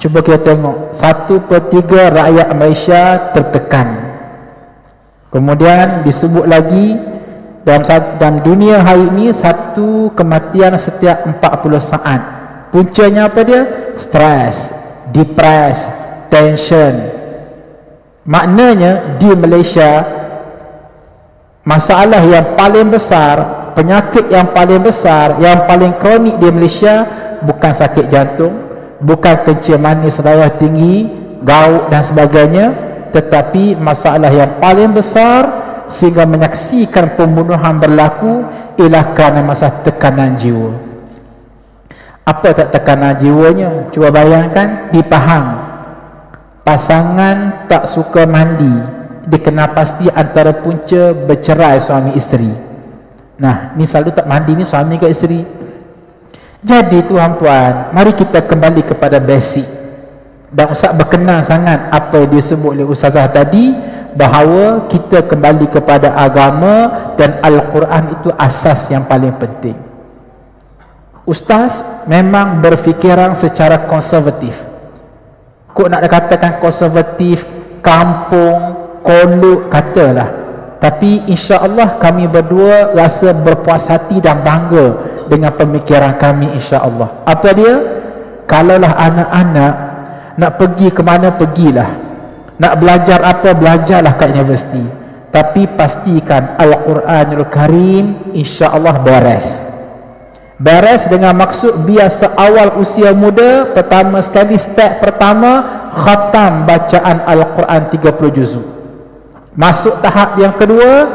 Cuba kita tengok 1/3 rakyat Malaysia tertekan. Kemudian disebut lagi dalam dunia hari ini 1 kematian setiap 40 saat. Puncanya apa dia? Stres, depres, tension. Maknanya di Malaysia masalah yang paling besar, penyakit yang paling besar, yang paling kronik di Malaysia bukan sakit jantung, bukan kencing manis darah tinggi, gout dan sebagainya, tetapi masalah yang paling besar sehingga menyaksikan pembunuhan berlaku ialah kerana masalah tekanan jiwa. Apa tak tekanan jiwanya? Cuba bayangkan, di Pahang pasangan tak suka mandi, dikenal pasti antara punca bercerai suami isteri. Nah, ni selalu tak mandi ni suami ke isteri. Jadi tuan-tuan, mari kita kembali kepada basic. Dan Ustaz berkenan sangat apa yang disebut oleh Ustazah tadi, bahawa kita kembali kepada agama dan Al-Quran itu asas yang paling penting. Ustaz memang berfikiran secara konservatif. Kok nak katakan konservatif, kampung, kolok, katalah. Tapi insya-Allah kami berdua rasa berpuas hati dan bangga dengan pemikiran kami, insya-Allah. Apa dia? Kalaulah anak-anak nak pergi ke mana, pergilah. Nak belajar apa, belajarlah kat universiti. Tapi pastikan Al-Quranul Karim insya-Allah beres. Beres dengan maksud biasa awal usia muda, pertama sekali step pertama khatam bacaan Al-Quran 30 juzuk. Masuk tahap yang kedua,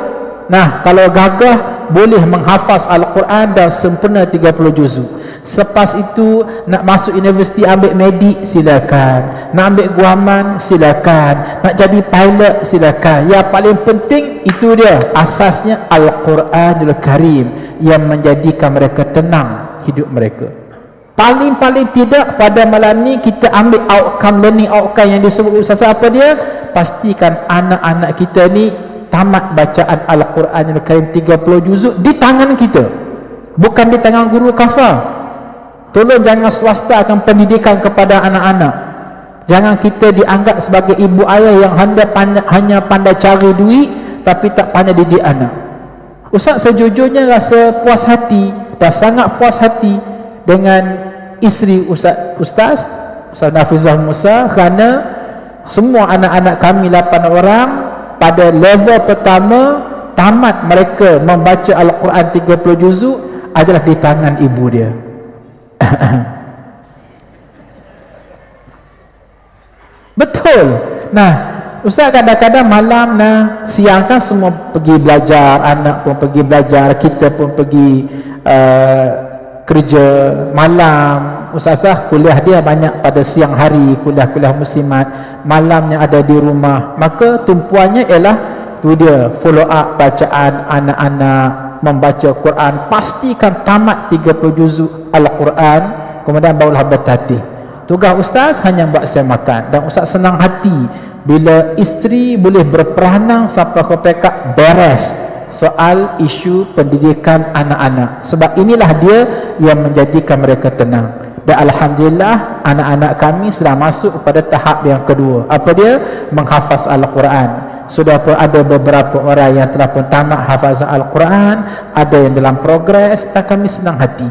nah kalau gagah boleh menghafaz Al-Quran dan sempurna 30 juzuk. Selepas itu nak masuk universiti ambil medik, silakan. Nak ambil guaman, silakan. Nak jadi pilot, silakan. Yang paling penting itu dia, asasnya Al-Quranul Karim yang menjadikan mereka tenang hidup mereka. Paling-paling tidak pada malam ni kita ambil outcome, learning outcome yang disebut Ustaz apa dia? Pastikan anak-anak kita ni tamat bacaan Al-Quranul Karim 30 juzuk di tangan kita, bukan di tangan guru kafar. Tolong jangan swasta akan pendidikan kepada anak-anak. Jangan kita dianggap sebagai ibu ayah yang hanya pandai cari duit tapi tak pandai didik anak. Ustaz sejujurnya rasa puas hati dan sangat puas hati dengan isteri Ustaz Nafizah Musa, kerana semua anak-anak kami 8 orang pada level pertama tamat mereka membaca Al-Quran 30 juzuk adalah di tangan ibu dia. Betul. Nah, Ustaz kadang-kadang malam siang kan semua pergi belajar, anak pun pergi belajar, kita pun pergi kerja. Malam Ustazah kuliah dia banyak pada siang hari, kuliah-kuliah muslimat, malamnya ada di rumah. Maka tumpuannya ialah tu dia, follow up bacaan anak-anak, membaca Quran, pastikan tamat 30 juzuk Al-Quran, kemudian barulah bertatih. Tugas Ustaz hanya buat saya makan, dan Ustaz senang hati bila isteri boleh berperanan sampai ke pekat beres soal isu pendidikan anak-anak, sebab inilah dia yang menjadikan mereka tenang. Dan Alhamdulillah anak-anak kami sedang masuk pada tahap yang kedua. Apa dia? Menghafaz Al-Quran. Sudah pun ada beberapa orang yang telah pun tamat hafazan Al-Quran, ada yang dalam progres, dan kami senang hati.